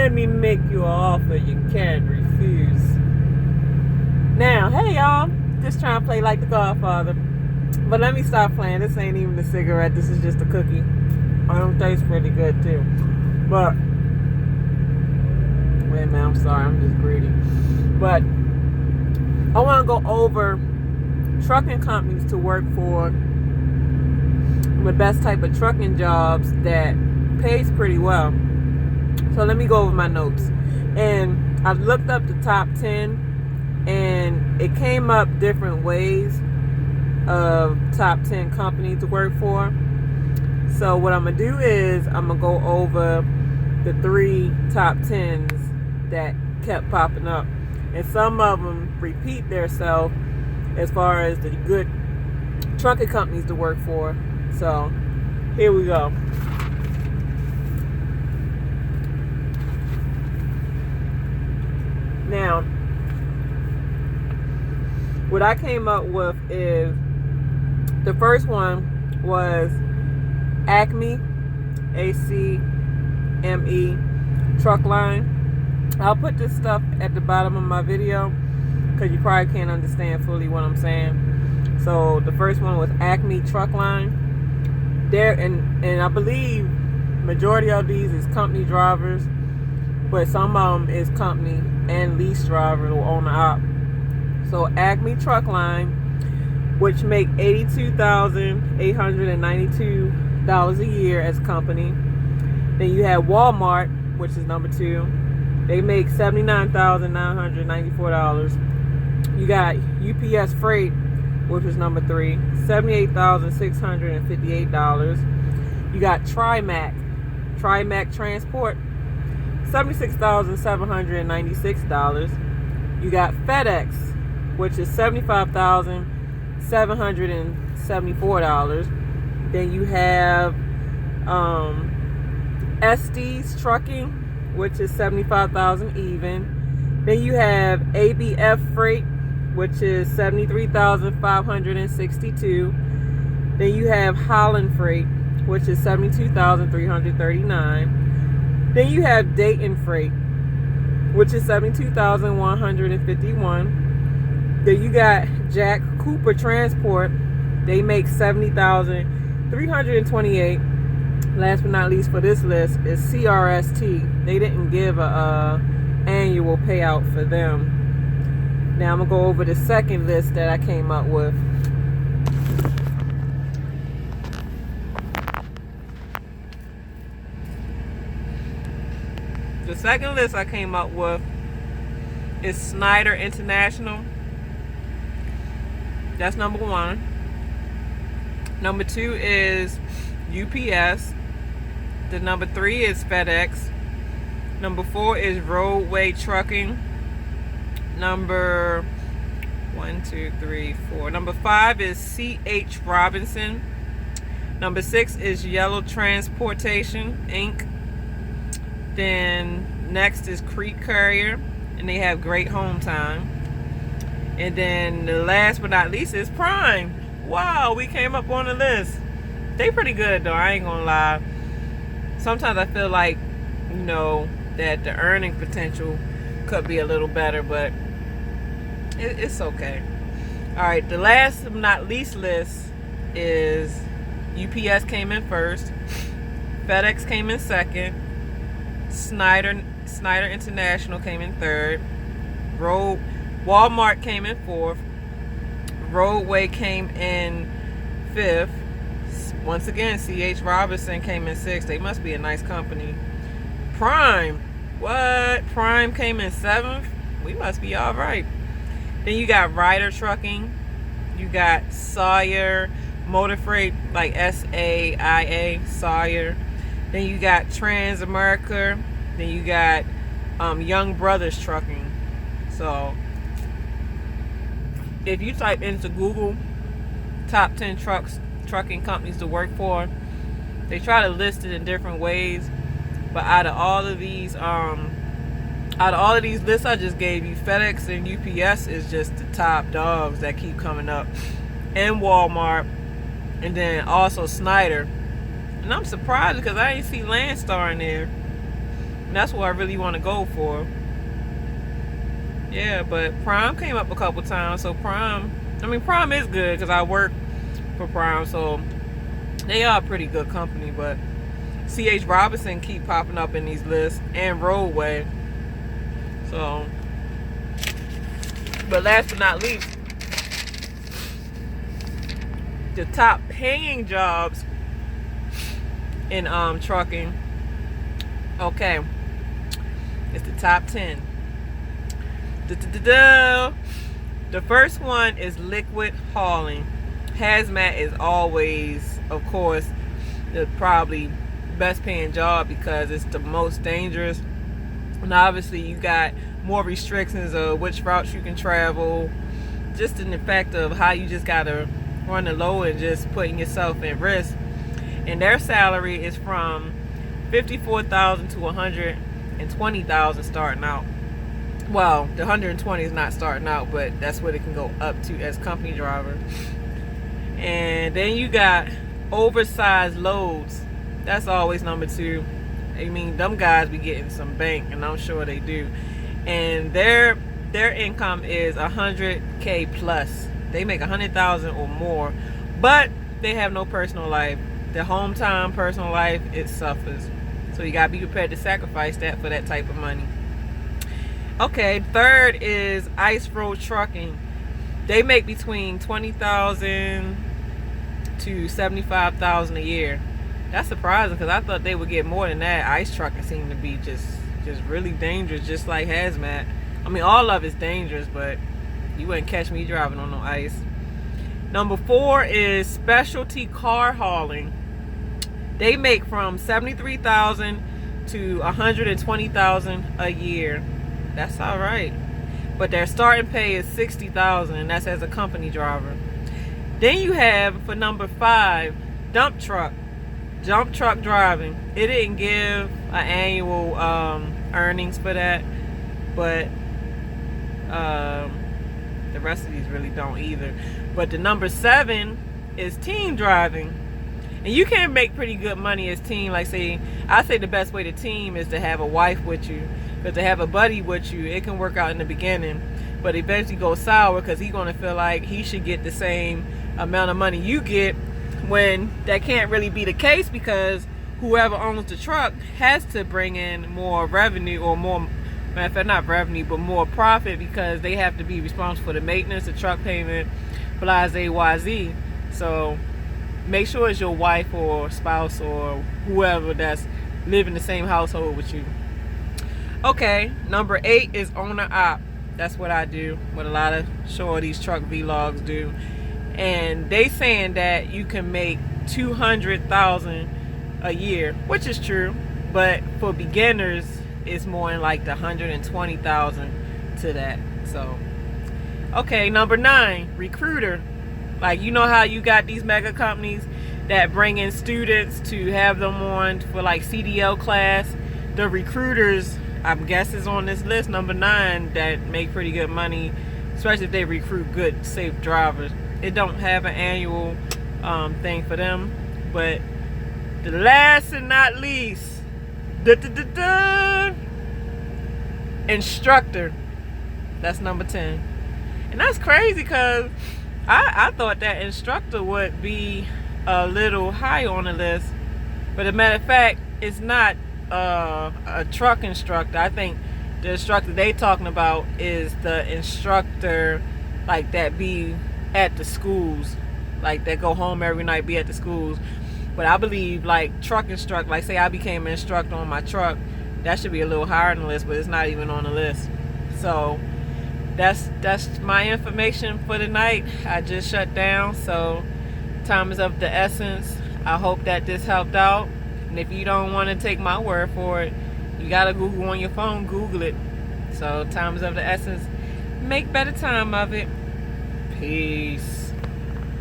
let me make you an offer you can't refuse. Now, hey y'all, just trying to play like the Godfather. But let me stop playing. This ain't even a cigarette. This is just a cookie. It tastes pretty good too. But wait a minute, I'm sorry, I'm just greedy. But I want to go over trucking companies to work for, the best type of trucking jobs that pays pretty well. So let me go over my notes. And I looked up the top 10, and it came up different ways of top 10 companies to work for. So what I'm going to do is I'm going to go over the 3 top 10s that kept popping up. And some of them repeat themselves as far as the good trucking companies to work for. So here we go. Now, what I came up with is, the first one was Acme, A-C-M-E, truck line. I'll put this stuff at the bottom of my video because you probably can't understand fully what I'm saying. So the first one was Acme truck line. There, and I believe majority of these is company drivers, but some of them is company and lease drivers or owner op. So Acme truck line, which make $82,892 a year as a company. Then you have Wal-Mart, which is number 2. They make $79,994. You got UPS Freight, which is number 3, $78,658. You got Trimac Transport, $76,796. You got FedEx, which is $75,774. Then you have Estes Trucking, which is $75,000 even. Then you have ABF Freight, which is $73,562. Then you have Holland Freight, which is $72,339. Then you have Dayton Freight, which is $72,151. Then you got Jack Cooper Transport. They make $70,328. Last but not least for this list is CRST. They didn't give a annual payout for them. Now I'm gonna go over the second list that I came up with. The second list I came up with is Schneider International. That's number 1. Number 2 is UPS. The number 3 is FedEx. Number 4 is Roadway Trucking. Number 1, 2, 3, 4. Number 5 is C.H Robinson. Number 6 is Yellow Transportation Inc. Then next is Creek Courier, and they have great home time. And then the last but not least is Prime. Wow, we came up on the list. They pretty good though, I ain't gonna lie. Sometimes I feel like, that the earning potential could be a little better, but it's okay. Alright, the last but not least list is UPS came in first, FedEx came in second, Schneider International came in third, Wal-Mart came in fourth, Roadway came in fifth. Once again, C.H. Robinson came in sixth. They must be a nice company. Prime, what? Prime came in seventh. We must be all right. Then you got Ryder Trucking. You got Saia Motor Freight, like S-A-I-A, Saia. Then you got Trans America. Then you got Young Brothers Trucking. So if you type into Google top 10 trucking companies to work for, they try to list it in different ways, but out of all of these lists I just gave you, FedEx and UPS is just the top dogs that keep coming up, and Walmart, and then also Schneider. And I'm surprised because I didn't see Landstar in there. And that's what I really want to go for. Yeah, but Prime came up a couple times. So Prime is good because I work for Prime, so they are a pretty good company. But C.H Robinson keep popping up in these lists, and Roadway. So, but last but not least, the top paying jobs in trucking. Okay, it's the top 10. The first one is liquid hauling. Hazmat is always, of course, the probably best paying job because it's the most dangerous. And obviously you got more restrictions of which routes you can travel, just in the fact of how you just gotta run the load and just putting yourself at risk. And their salary is from $54,000 to $120,000 starting out. Well, the 120 is not starting out, but that's what it can go up to as company driver. And then you got oversized loads. That's always number 2. I mean, them guys be getting some bank, and I'm sure they do. And their income is $100K plus. They make $100,000 or more, but they have no personal life. Their home time, personal life, it suffers. So you gotta be prepared to sacrifice that for that type of money. Okay, third is ice road trucking. They make between $20,000 to $75,000 a year. That's surprising because I thought they would get more than that. Ice trucking seemed to be just really dangerous, just like hazmat. I mean, all of it's dangerous, but you wouldn't catch me driving on no ice. Number 4 is specialty car hauling. They make from $73,000 to $120,000 a year. That's all right. But their starting pay is $60,000, and that's as a company driver. Then you have, for number 5, dump truck driving. It didn't give an annual earnings for that, but the rest of these really don't either. But the number 7 is team driving. And you can make pretty good money as team. Like I say the best way to team is to have a wife with you. But to have a buddy with you, it can work out in the beginning, but eventually go sour because he's going to feel like he should get the same amount of money you get, when that can't really be the case because whoever owns the truck has to bring in more revenue, or more, matter of fact, not revenue, but more profit, because they have to be responsible for the maintenance, the truck payment, blase YZ. So make sure it's your wife or spouse or whoever that's living in the same household with you. Okay, number 8 is owner op. That's what I do, what a lot of these truck vlogs do. And they saying that you can make $200,000 a year, which is true, but for beginners it's more in like the $120,000 to that. So okay, number 9, recruiter. Like, you know how you got these mega companies that bring in students to have them on for like CDL class? The recruiters, I guess, is on this list, number 9, that make pretty good money, especially if they recruit good, safe drivers. It don't have an annual thing for them. But the last and not least, instructor. That's number 10. And that's crazy because I thought that instructor would be a little high on the list. But as a matter of fact, it's not a truck instructor. I think the instructor they talking about is the instructor like that be at the schools, like that go home every night, be at the schools. But I believe like truck instructor, like say I became an instructor on my truck, that should be a little higher on the list, but it's not even on the list. So that's my information for the night. I just shut down, so time is of the essence. I hope that this helped out. And if you don't want to take my word for it, you gotta Google on your phone, Google it. So time is of the essence. Make better time of it. Peace.